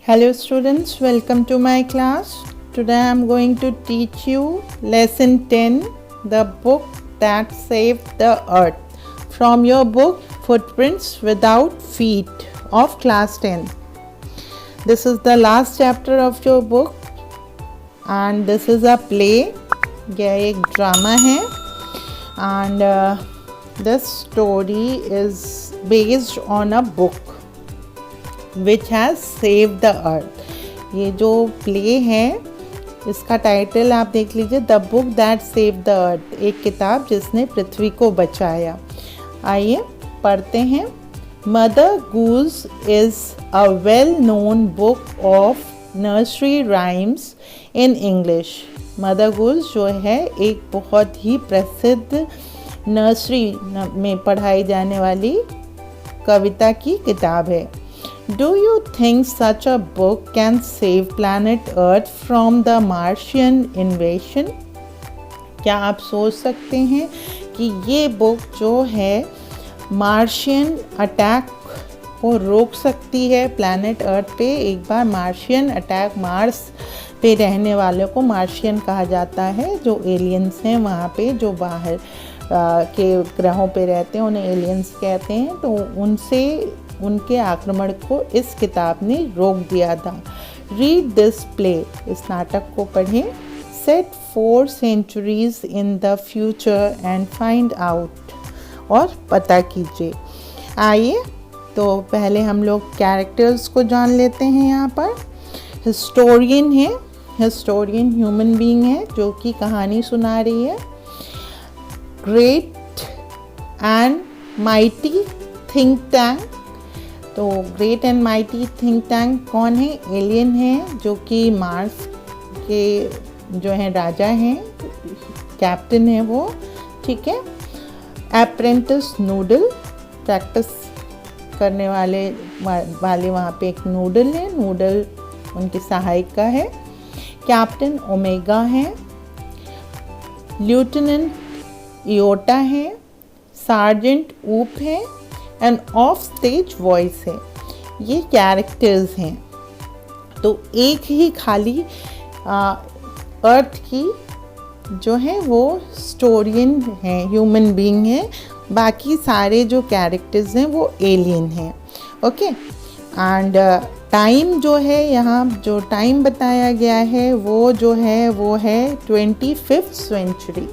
Hello students, welcome to my class. Today I am going to teach you lesson 10, the book that saved the earth, from your book Footprints Without Feet of class 10. This is the last chapter of your book and this is a play. यह एक drama है and this story is based on a book which has saved the earth. ये जो play है इसका title आप देख लीजिए, the book that saved the earth, एक किताब जिसने पृथ्वी को बचाया। आइए पढ़ते हैं। Mother Goose is a well known book of nursery rhymes in English. Mother Goose जो है एक बहुत ही प्रसिद्ध नर्सरी में पढ़ाई जाने वाली कविता की किताब है। Do you think such a book can save planet Earth from the Martian invasion? क्या आप सोच सकते हैं कि ये बुक जो है मार्शियन अटैक को रोक सकती है प्लैनेट अर्थ पे। एक बार मार्शियन अटैक, मार्स पे रहने वालों को मार्शियन कहा जाता है, जो एलियंस हैं वहाँ पे, जो बाहर के ग्रहों पे रहते हैं उन्हें एलियंस कहते हैं। तो उनसे उनके आक्रमण को इस किताब ने रोक दिया था। रीड दिस प्ले, इस नाटक को पढ़ें। Set 4 centuries in the future and find out, और पता कीजिए। आइए तो पहले हम लोग कैरेक्टर्स को जान लेते हैं। यहाँ पर हिस्टोरियन है, हिस्टोरियन ह्यूमन बीइंग है जो कि कहानी सुना रही है। Great and mighty think tank, तो great and mighty think tank कौन है? एलियन है जो कि मार्स के जो हैं राजा हैं, कैप्टन है वो, ठीक है। अप्रेंटिस नूडल, प्रैक्टिस करने वाले वहाँ पे एक नूडल है, नूडल उनकी सहायिका है। कैप्टन ओमेगा है, लेफ्टिनेंट इयोटा है, सार्जेंट ऊप है एंड ऑफ स्टेज वॉइस है। ये कैरेक्टर्स हैं। तो एक ही खाली अर्थ की जो है वो स्टोरियन है, ह्यूमन बीइंग है, बाकी सारे जो कैरेक्टर्स हैं वो एलियन हैं। ओके, एंड टाइम जो है, यहाँ जो टाइम बताया गया है वो जो है वो है 25th सेंचुरी।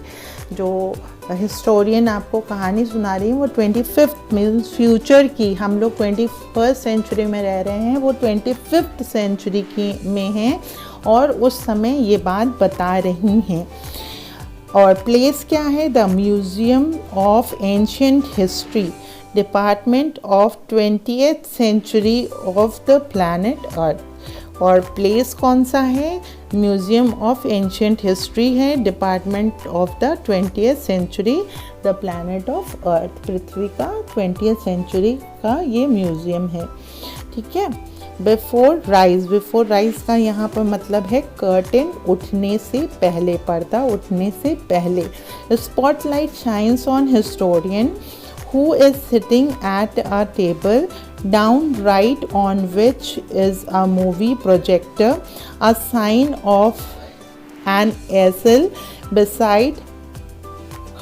जो हिस्टोरियन आपको कहानी सुना रही है वो 25th मीन्स फ्यूचर की, हम लोग 21st सेंचुरी में रह रहे हैं, वो 25th सेंचुरी की में हैं और उस समय ये बात बता रही हैं। और प्लेस क्या है? The museum of ancient history, department of 20th century of the planet earth. और प्लेस कौन सा है? म्यूज़ियम ऑफ एंशिएंट हिस्ट्री है, department of the 20th century the planet of earth, पृथ्वी का 20th सेंचुरी का ये म्यूज़ियम है, ठीक है। बिफोर राइज, बिफोर राइज का यहाँ पर मतलब है कर्टेन, उठने से पहले, पर्दा उठने से पहले। Spotlight shines on historian who is sitting at a table down right on which is a movie projector, a sign of an easel beside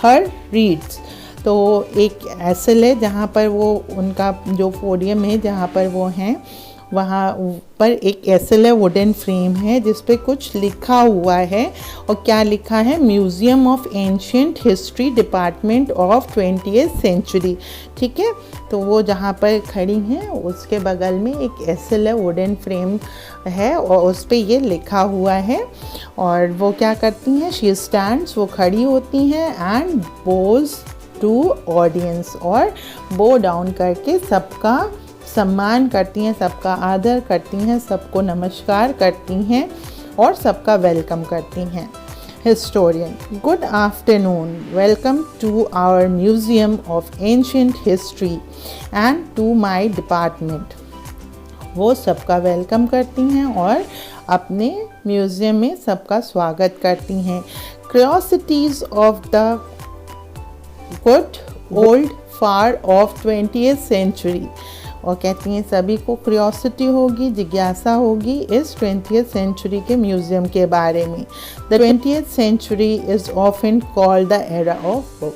her reads। तो एक एसल है जहाँ पर वो उनका जो पोडियम है जहाँ पर वो हैं, वहाँ पर एक एसल है, वुडन फ्रेम है जिस पे कुछ लिखा हुआ है। और क्या लिखा है? Museum of ancient history, department of 20th century, ठीक है। तो वो जहाँ पर खड़ी हैं उसके बगल में एक एसल है, वुडन फ्रेम है और उस पे ये लिखा हुआ है। और वो क्या करती हैं? शी स्टैंड्स, वो खड़ी होती हैं, एंड बोज टू ऑडियंस, और बो डाउन करके सबका सम्मान करती हैं, सबका आदर करती हैं, सबको नमस्कार करती हैं और सबका वेलकम करती हैं। Historian, good afternoon, welcome to our museum of ancient history and to my department. वो सबका वेलकम करती हैं और अपने म्यूज़ियम में सबका स्वागत करती हैं। Curiosities of the good old far of 20th century, और कहती हैं सभी को क्यूरियोसिटी होगी, जिज्ञासा होगी इस 20th सेंचुरी के म्यूज़ियम के बारे में। The 20th century is often called the era of book,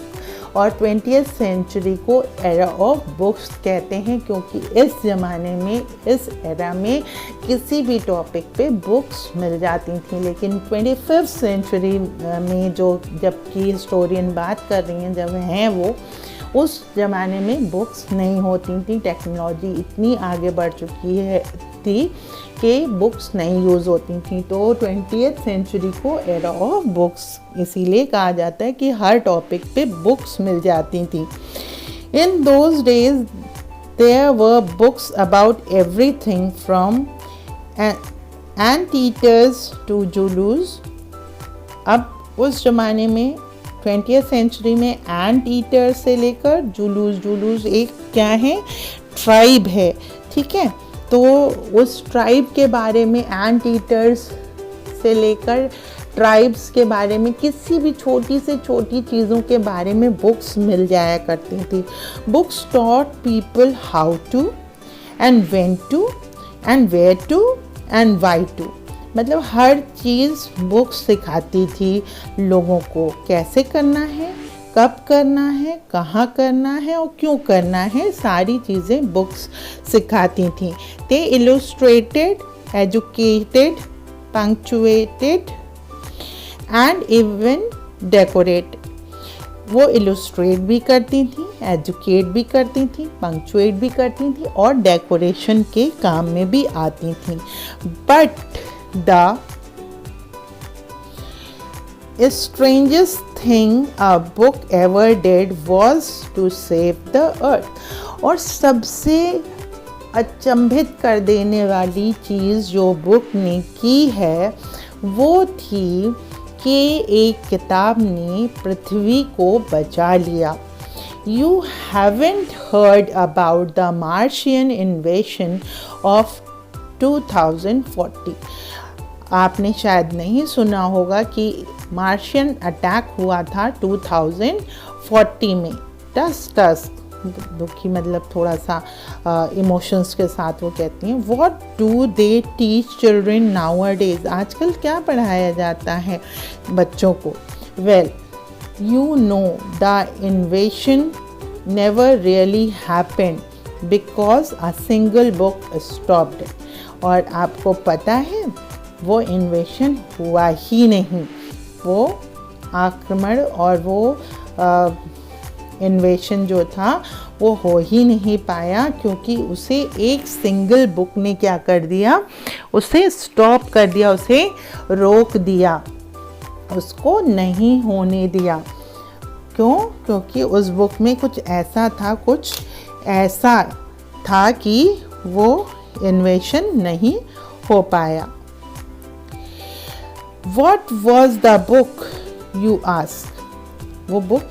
और 20th सेंचुरी को एरा ऑफ बुक्स कहते हैं क्योंकि इस ज़माने में, इस एरा में किसी भी टॉपिक पे बुक्स मिल जाती थी। लेकिन 25th सेंचुरी में जो जबकि हिस्टोरियन बात कर रही हैं, जब हैं वो, उस ज़माने में बुक्स नहीं होती थी। टेक्नोलॉजी इतनी आगे बढ़ चुकी थी कि बुक्स नहीं यूज़ होती थी। तो 20th सेंचुरी को एरा ऑफ बुक्स इसीलिए कहा जाता है कि हर टॉपिक पे बुक्स मिल जाती थी। In those days there were books about everything from anteaters to Zulus. अब उस ज़माने में 20th सेंचुरी में एंट ईटर से लेकर जुलूस एक क्या है, ट्राइब है, ठीक है। तो उस ट्राइब के बारे में, एंट ईटर्स से लेकर ट्राइब्स के बारे में, किसी भी छोटी से छोटी चीज़ों के बारे में बुक्स मिल जाया करती थी। Books taught people how to and when to and where to and why to. मतलब हर चीज़ बुक्स सिखाती थी लोगों को, कैसे करना है, कब करना है, कहाँ करना है और क्यों करना है, सारी चीज़ें बुक्स सिखाती थी। They illustrated, educated, punctuated and even decorate. वो इलस्ट्रेट भी करती थी, एजुकेट भी करती थी, पंक्चुएट भी करती थी और डेकोरेशन के काम में भी आती थी। But the strangest thing a book ever did was to save the earth। और सबसे अचंभित कर देने वाली चीज़ जो बुक ने की है वो थी कि एक किताब ने पृथ्वी को बचा लिया। You haven't heard about the Martian invasion of 2040। आपने शायद नहीं सुना होगा कि मार्शियन अटैक हुआ था 2040 में। दुखी मतलब थोड़ा सा इमोशंस के साथ वो कहती हैं, what do they teach children nowadays. आजकल क्या पढ़ाया जाता है बच्चों को? Well, you know the इन्वेशन never really happened because a single book stopped. और आपको पता है वो इन्वेशन हुआ ही नहीं, वो आक्रमण और वो इन्वेशन जो था वो हो ही नहीं पाया क्योंकि उसे एक सिंगल बुक ने क्या कर दिया, उसे स्टॉप कर दिया, उसे रोक दिया, उसको नहीं होने दिया। क्यों? क्योंकि उस बुक में कुछ ऐसा था कि वो इन्वेशन नहीं हो पाया। What was the book you ask? वो बुक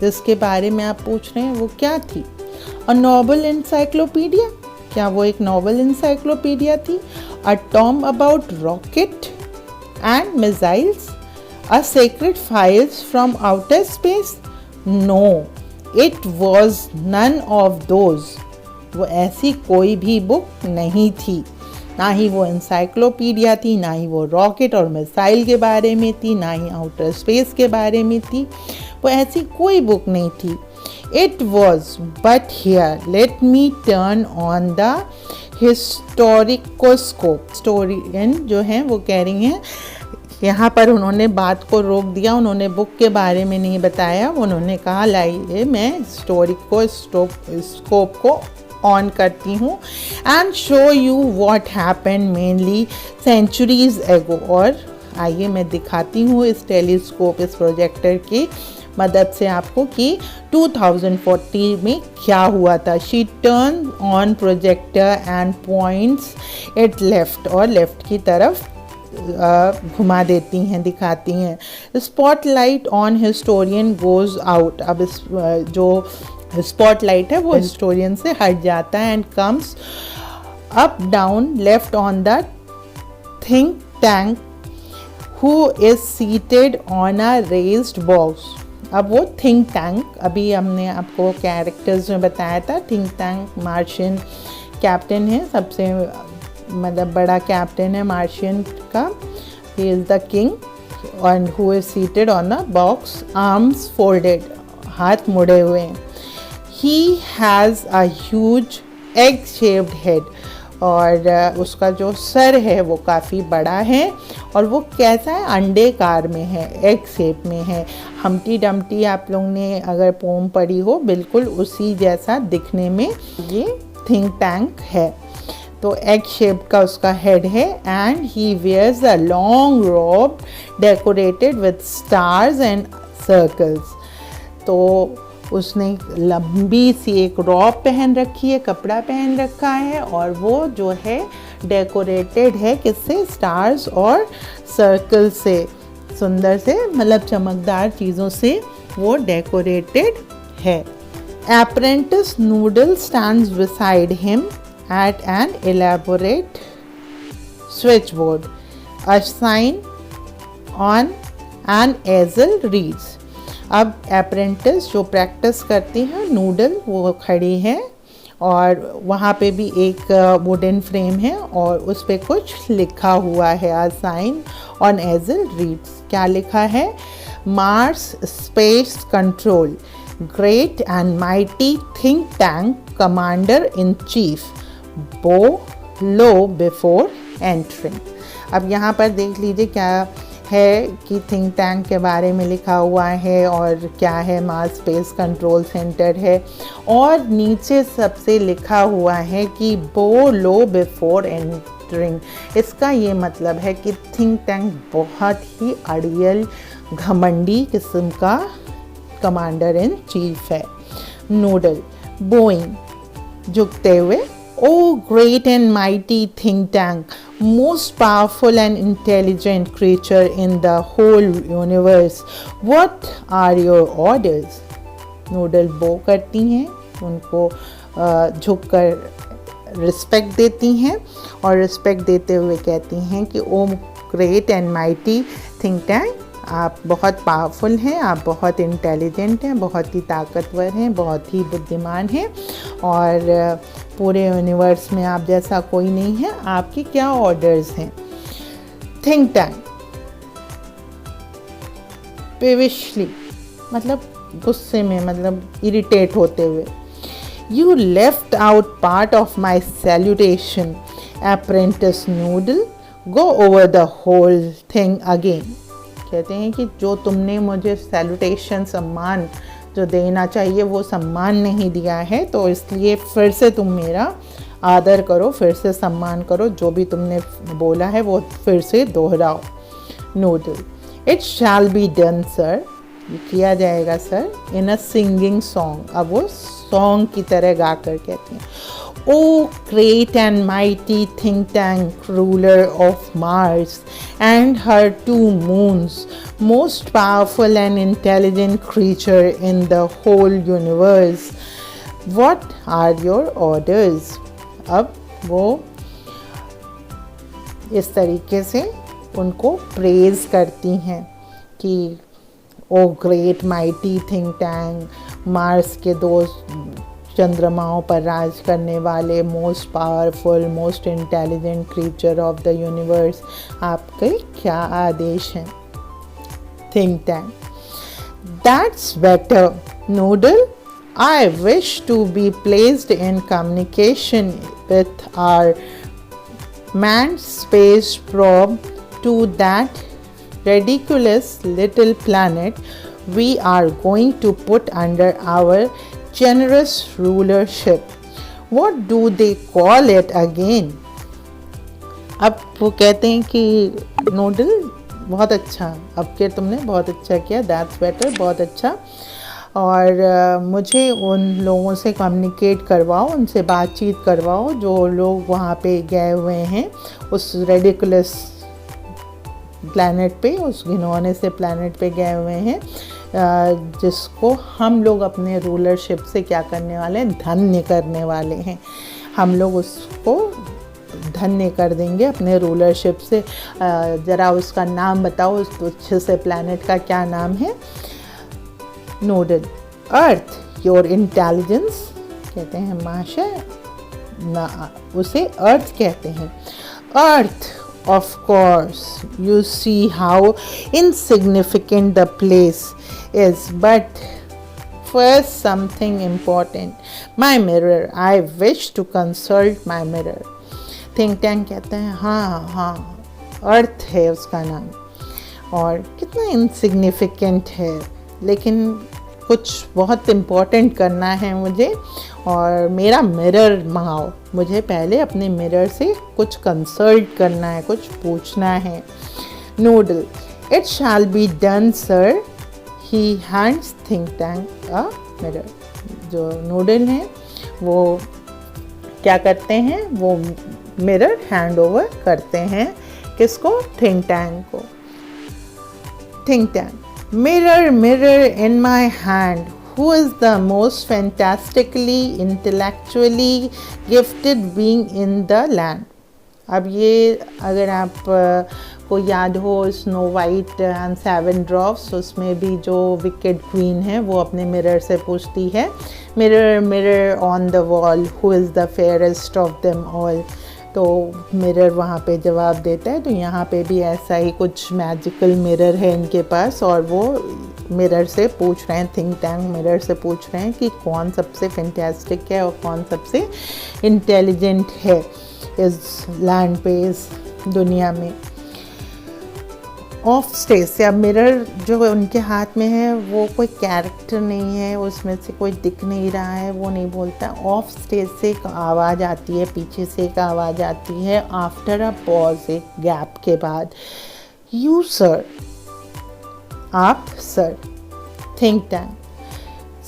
जिसके बारे में आप पूछ रहे हैं वो क्या थी? A novel encyclopedia? क्या वो एक नॉवल इंसाइक्लोपीडिया थी? A tome about rocket and missiles? A sacred files from outer space? No, it was none of those। वो ऐसी कोई भी बुक नहीं थी, ना ही वो इंसाइक्लोपीडिया थी, ना ही वो रॉकेट और मिसाइल के बारे में थी, ना ही आउटर स्पेस के बारे में थी। वो ऐसी कोई बुक नहीं थी। It was but here let me turn on the historicoscope. Historian जो हैं वो कह रही हैं, यहाँ पर उन्होंने बात को रोक दिया, उन्होंने बुक के बारे में नहीं बताया। उन्होंने कहा लाइए मैं हिस्टोरिकोस्कोप को ऑन करती हूँ and show you what happened mainly centuries ago. और आइए मैं दिखाती हूँ इस टेलीस्कोप, इस प्रोजेक्टर की मदद से आपको कि 2040 में क्या हुआ था। She turn on projector and points it left, और लेफ्ट की तरफ घुमा देती हैं, दिखाती हैं। Spotlight on historian goes out. अब इस जो स्पॉटलाइट है वो हिस्टोरियन से हट जाता है and comes up down left on the think tank who is seated on a raised box. अब वो थिंक टैंक, अभी हमने आपको कैरेक्टर्स में बताया था, थिंक टैंक मार्शियन कैप्टन है, सबसे मतलब बड़ा कैप्टन है मार्शियन का। He is the king and who is seated on a box, arms folded, हाथ मुड़े हुए हैं। He has a huge egg-shaped head, और उसका जो सर है वो काफ़ी बड़ा है, और वो कैसा है, अंडेकार में है, एग शेप में है। हम्टी डम्टी आप लोग ने अगर पोम पढ़ी हो, बिल्कुल उसी जैसा दिखने में ये थिंक टैंक है। तो एग शेप का उसका हेड है, and he wears a long robe decorated with stars and circles. तो उसने लंबी सी एक रॉब पहन रखी है, कपड़ा पहन रखा है, और वो जो है डेकोरेटेड है किससे, स्टार्स और सर्कल से, सुंदर से मतलब चमकदार चीज़ों से वो डेकोरेटेड है। Apprentice noodle stands beside him at an elaborate switchboard. A sign on an easel reads. अब अप्रेंटिस जो प्रैक्टिस करती हैं नूडल, वो खड़ी है, और वहाँ पे भी एक वुडन फ्रेम है, और उस पर कुछ लिखा हुआ है। A sign on easel reads. क्या लिखा है, Mars Space Control, Great and Mighty Think Tank Commander in Chief, बो लो बिफोर एंट्रिंग। अब यहाँ पर देख लीजिए क्या है कि थिंक टैंक के बारे में लिखा हुआ है, और क्या है, मार्स स्पेस कंट्रोल सेंटर है, और नीचे सबसे लिखा हुआ है कि बो लो बिफोर एंट्रिंग। इसका ये मतलब है कि थिंक टैंक बहुत ही अड़ियल घमंडी किस्म का कमांडर इन चीफ है। नूडल बोइंग झुकते हुए, Oh great and mighty think tank, most powerful and intelligent creature in the whole universe, what are your orders? Noodle बो करती हैं, उनको झुक कर रिस्पेक्ट देती हैं, और रिस्पेक्ट देते हुए कहती हैं कि O great and mighty think tank, आप बहुत पावरफुल हैं, आप बहुत इंटेलिजेंट हैं, बहुत ही ताकतवर हैं, बहुत ही बुद्धिमान हैं, और पूरे यूनिवर्स में आप जैसा कोई नहीं है। आपके क्या ऑर्डर्स हैं? थिंक टैंक पेविशली, मतलब गुस्से में, मतलब इरिटेट होते हुए, you left out part of my salutation apprentice noodle, go over the whole thing again. कहते हैं कि जो तुमने मुझे सैल्यूटेशन, सम्मान जो देना चाहिए वो सम्मान नहीं दिया है, तो इसलिए फिर से तुम मेरा आदर करो, फिर से सम्मान करो, जो भी तुमने बोला है वो फिर से दोहराओ। Noodle, it shall be done sir, ये किया जाएगा sir, in a singing song. अब वो सॉन्ग की तरह गा कर कहती हैं, O great and mighty think tank, ruler of Mars and her 2 moons, most powerful and intelligent creature in the whole universe, what are your orders? अब वो इस तरीके से उनको प्रेज करती हैं कि O great mighty think tank, Mars के 2 चंद्रमाओं पर राज करने वाले, most powerful, most intelligent creature of the universe, आपके क्या आदेश हैं? Think tank, that's better Noodle, I wish to be placed in communication with our manned space probe to that ridiculous little planet we are going to put under our generous rulership. What do they call it again? अब वो कहते हैं कि noodle बहुत अच्छा, अब के तुमने बहुत अच्छा किया, दैट्स बेटर, बहुत अच्छा, और मुझे उन लोगों से कम्युनिकेट करवाओ, उनसे बातचीत करवाओ जो लोग वहाँ पे गए हुए हैं उस रेडिकुलस प्लैनेट पे, उस घिनौने से प्लैनेट पे गए हुए हैं, जिसको हम लोग अपने रूलरशिप से क्या करने वाले हैं, धन्य करने वाले हैं। हम लोग उसको धन्य कर देंगे अपने रूलरशिप से। ज़रा उसका नाम बताओ, उस तुच्छ से प्लैनेट का क्या नाम है? नूडल, अर्थ योर इंटेलिजेंस, कहते हैं माशा ना, उसे अर्थ कहते हैं। अर्थ, of course, you see how insignificant the place is, but first something important, my mirror, I wish to consult my mirror। Think tank कहते हैं हाँ, अर्थ है उसका नाम, और कितना इनसिग्निफिकेंट है, लेकिन कुछ बहुत इम्पोर्टेंट करना है मुझे, और मेरा मिरर मंगाओ, मुझे पहले अपने मिरर से कुछ कंसल्ट करना है, कुछ पूछना है। Noodle, it shall be done sir, he hands think tank a mirror. जो नूडल हैं वो क्या करते हैं, वो मिरर हैंड ओवर करते हैं किसको, थिंक टैंक को। Think tank, mirror, mirror in my hand, who is the most fantastically intellectually gifted being in the land। अब ये अगर आप को याद हो snow white and seven drops, उसमें भी जो विकेड क्वीन है वो अपने मिरर से पूछती है, mirror mirror on the wall, who is the fairest of them all. तो मिरर वहाँ पे जवाब देता है। तो यहाँ पे भी ऐसा ही कुछ मैजिकल मिरर है इनके पास, और वो मिरर से पूछ रहे हैं, थिंक टैंक मिरर से पूछ रहे हैं कि कौन सबसे फैंटास्टिक है और कौन सबसे इंटेलिजेंट है इस लैंड पे, इस दुनिया में। ऑफ स्टेज से, अब मिरर जो उनके हाथ में है वो कोई कैरेक्टर नहीं है, उसमें से कोई दिख नहीं रहा है, वो नहीं बोलता। ऑफ स्टेज से एक आवाज़ आती है, पीछे से एक आवाज़ आती है, आफ्टर अ पॉज, एक गैप के बाद, यू सर, आप sir. Think tank,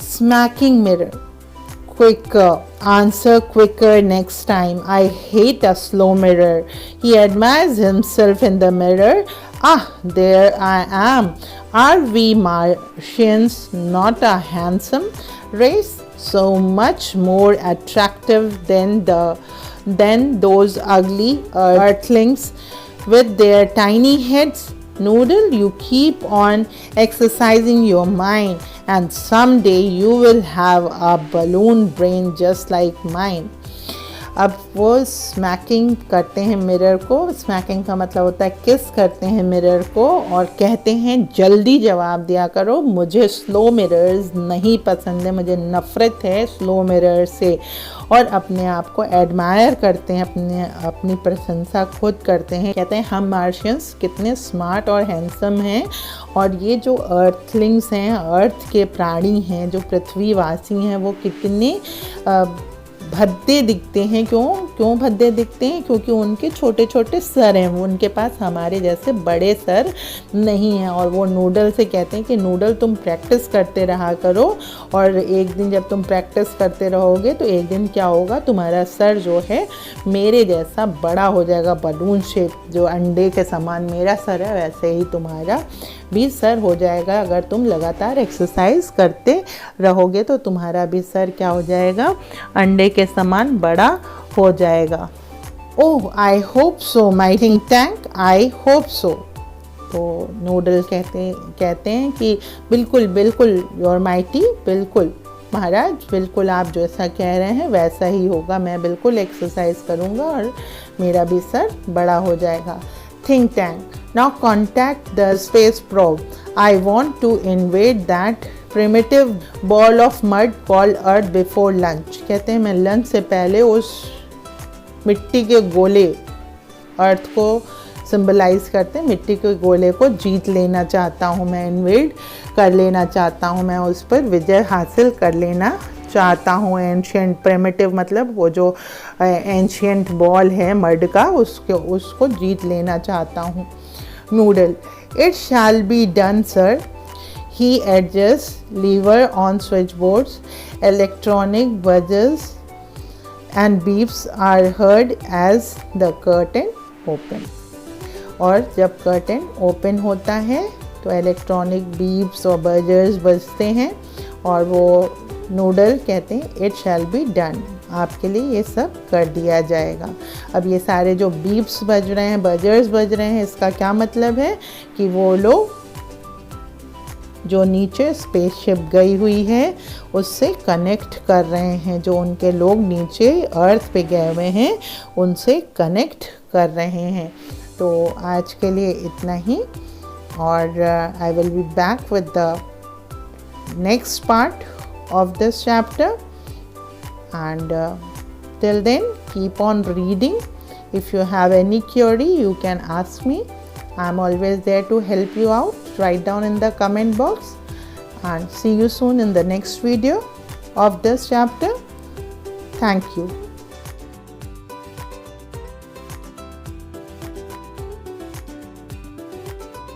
smacking mirror, quicker, answer quicker next time, I hate a slow mirror। He admires himself in the mirror, ah, there I am, are we Martians not a handsome race, so much more attractive than those ugly earthlings with their tiny heads। Noodle, you keep on exercising your mind, and someday you will have a balloon brain just like mine। अब वो smacking करते हैं mirror को, smacking का मतलब होता है किस करते हैं मिरर को, और कहते हैं जल्दी जवाब दिया करो, मुझे स्लो मिरर्स नहीं पसंद है, मुझे नफ़रत है स्लो मिरर से। और अपने आप को एडमायर करते हैं, अपनी प्रशंसा खुद करते हैं, कहते हैं हम मार्शियंस कितने स्मार्ट और हैंडसम हैं, और ये जो अर्थलिंग्स हैं, अर्थ के प्राणी हैं, जो पृथ्वीवासी हैं, वो कितने भद्दे दिखते हैं। क्यों भद्दे दिखते हैं? क्योंकि उनके छोटे छोटे सर हैं, वो उनके पास हमारे जैसे बड़े सर नहीं हैं। और वो नूडल से कहते हैं कि नूडल तुम प्रैक्टिस करते रहा करो, और एक दिन जब तुम प्रैक्टिस करते रहोगे तो एक दिन क्या होगा, तुम्हारा सर जो है मेरे जैसा बड़ा हो जाएगा, बलून शेप, जो अंडे के समान मेरा सर है वैसे ही तुम्हारा भी सर हो जाएगा। अगर तुम लगातार एक्सरसाइज करते रहोगे तो तुम्हारा भी सर क्या हो जाएगा, अंडे के समान बड़ा हो जाएगा। Oh, I hope so my think tank, I hope so. तो नूडल कहते हैं कि बिल्कुल बिल्कुल, योर माइटी, बिल्कुल महाराज, बिल्कुल आप जैसा कह रहे हैं वैसा ही होगा, मैं बिल्कुल एक्सरसाइज करूँगा और मेरा भी सर बड़ा हो जाएगा। Think tank, now contact the space probe, I want to invade that primitive ball of mud called Earth before lunch। कहते हैं मैं लंच से पहले उस मिट्टी के गोले, अर्थ को सिंबलाइज करते हैं, मिट्टी के गोले को जीत लेना चाहता हूँ मैं, इन्वेड कर लेना चाहता हूँ मैं, उस पर विजय हासिल कर लेना चाहता हूँ। एंशियंट, प्रिमिटिव मतलब वो जो एंशियंट बॉल है मड का, उसको जीत लेना चाहता हूँ। Noodle, it shall be done sir, he adjust lever on switch boards, electronic buzzers and beeps are heard as the curtain open. और जब कर्टेन ओपन होता है तो इलेक्ट्रॉनिक बीप्स और बजर्स बजते हैं, और वो नूडल कहते हैं इट शैल बी डन, आपके लिए ये सब कर दिया जाएगा। अब ये सारे जो बीप्स बज रहे हैं, बजर्स बज रहे हैं, इसका क्या मतलब है कि वो लोग जो नीचे स्पेसशिप गई हुई है उससे कनेक्ट कर रहे हैं। जो उनके लोग नीचे अर्थ पे गए हुए हैं उनसे कनेक्ट कर रहे हैं। तो आज के लिए इतना ही, और I will be back with the next part of this chapter, and till then keep on reading. If you have any query you can ask me. I'm always there to help you out. Write down in the comment box, and see you soon in the next video of this chapter. Thank you.